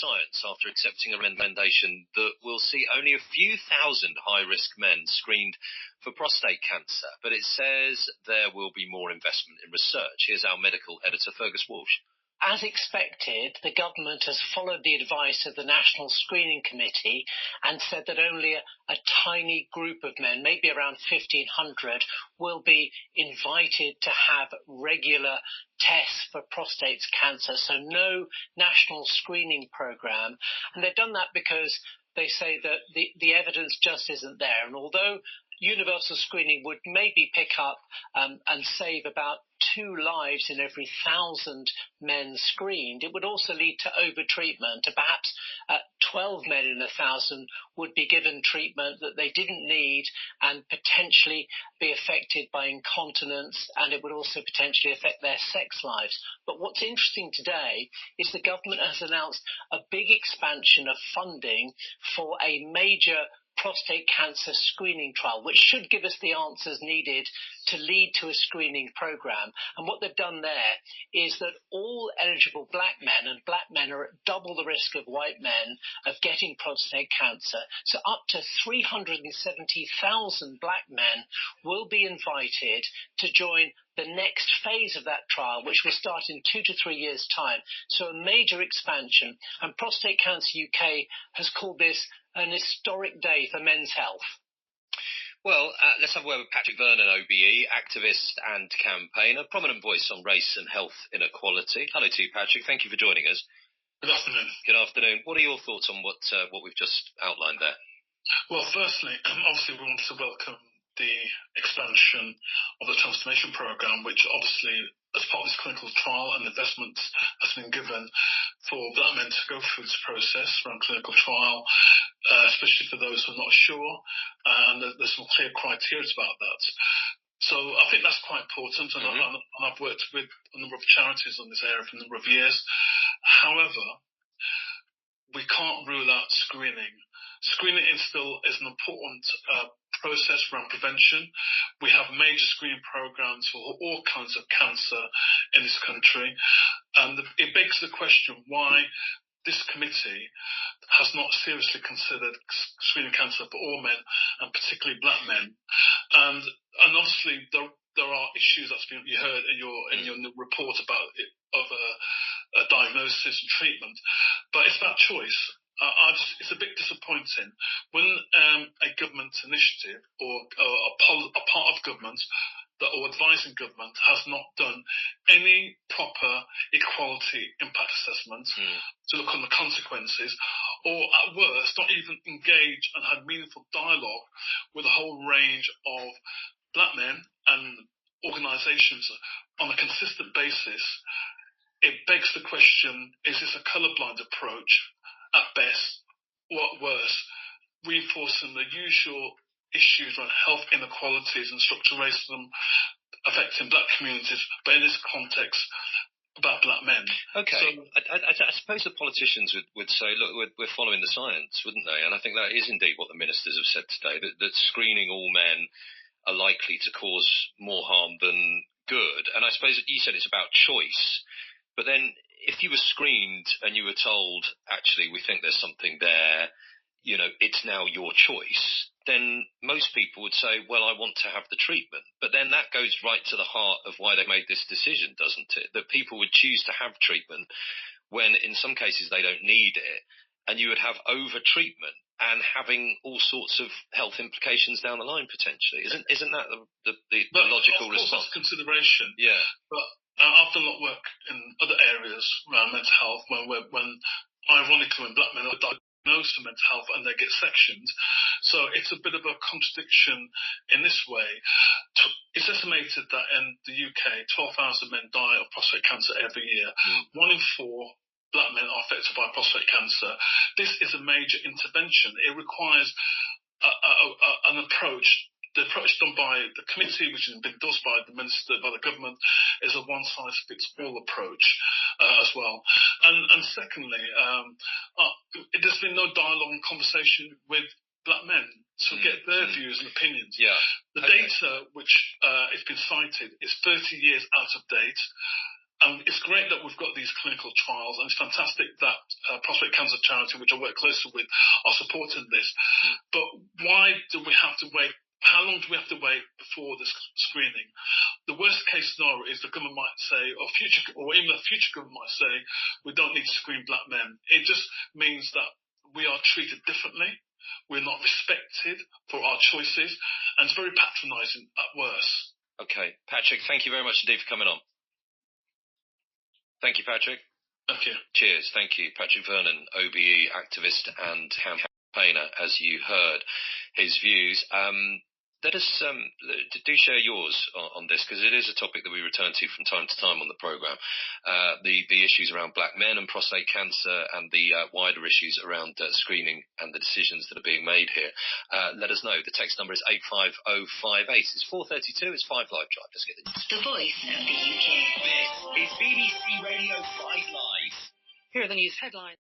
science after accepting a recommendation that will see only a few thousand high-risk men screened for prostate cancer, but it says there will be more investment in research. Here's our medical editor, Fergus Walsh. As expected, the government has followed the advice of the National Screening Committee and said that only a tiny group of men, maybe around 1,500, will be invited to have regular tests for prostate cancer. So no national screening program. And they've done that because they say that the evidence just isn't there. And although universal screening would maybe pick up and save about 2 lives in every 1,000 men screened, it would also lead to overtreatment. Perhaps 12 men in 1,000 would be given treatment that they didn't need and potentially be affected by incontinence, and it would also potentially affect their sex lives. But what's interesting today is the government has announced a big expansion of funding for a major prostate cancer screening trial, which should give us the answers needed to lead to a screening program. And what they've done there is that all eligible black men, and black men are at double the risk of white men of getting prostate cancer, so up to 370,000 black men will be invited to join the next phase of that trial, which will start in 2 to 3 years' time. So a major expansion. And Prostate Cancer UK has called this an historic day for men's health. Well, let's have a word with Patrick Vernon OBE, activist and campaigner, prominent voice on race and health inequality. Hello to you, Patrick. Thank you for joining us. Good afternoon. Good afternoon. What are your thoughts on what we've just outlined there? Well, firstly, obviously we want to welcome the expansion of the transformation programme, which obviously, as part of this clinical trial and investment has been given for black men to go through this process around clinical trial, especially for those who are not sure, and there's some clear criteria about that. So I think that's quite important, and I've worked with a number of charities on this area for a number of years. However, we can't rule out screening. Screening is an important process around prevention. We have major screening programs for all kinds of cancer in this country, and it begs the question why this committee has not seriously considered screening cancer for all men, and particularly black men. And obviously there are issues you heard in your report about a diagnosis and treatment, but it's that choice. It's a bit disappointing when a government initiative or a part of government or advising government has not done any proper equality impact assessment to look on the consequences, or at worst, not even engage and had meaningful dialogue with a whole range of black men and organisations on a consistent basis. It begs the question, is this a colourblind approach at best, or at worst, reinforcing the usual issues around health inequalities and structural racism affecting black communities, but in this context, about black men? Okay, so, I suppose the politicians would say, look, we're following the science, wouldn't they? And I think that is indeed what the ministers have said today, that screening all men are likely to cause more harm than good. And I suppose you said it's about choice, but then if you were screened and you were told, actually, we think there's something there, it's now your choice, then most people would say, well, I want to have the treatment. But then that goes right to the heart of why they made this decision, doesn't it? That people would choose to have treatment when in some cases they don't need it, and you would have over-treatment and having all sorts of health implications down the line, potentially. Isn't that the logical response? That's consideration. Yeah. But I've done a lot of work in other areas around mental health when ironically, when black men are diagnosed for mental health and they get sectioned. So it's a bit of a contradiction in this way. It's estimated that in the UK, 12,000 men die of prostate cancer every year. 1 in 4 black men are affected by prostate cancer. This is a major intervention. It requires an approach. The approach done by the committee, which has been endorsed by the minister, by the government, is a one-size-fits-all approach as well. And secondly, there's been no dialogue and conversation with black men to get their views and opinions. Yeah. The data which has been cited is 30 years out of date. And it's great that we've got these clinical trials, and it's fantastic that Prostate Cancer Charity, which I work closely with, are supporting this. But why do we have to wait? How long do we have to wait before this screening? The worst case scenario is the government might say, or even the future government might say, we don't need to screen black men. It just means that we are treated differently. We're not respected for our choices, and it's very patronising at worst. Okay, Patrick, thank you very much indeed for coming on. Thank you, Patrick. Thank you. Cheers. Thank you. Patrick Vernon, OBE activist and campaigner, as you heard his views. Let us do share yours on this, because it is a topic that we return to from time to time on the programme. The issues around black men and prostate cancer, and the wider issues around screening and the decisions that are being made here. Let us know. The text number is 85058. It's 4:32. It's 5 Live Drive. Let's get it. The Voice of the UK. This is BBC Radio 5 Live. Here are the news headlines.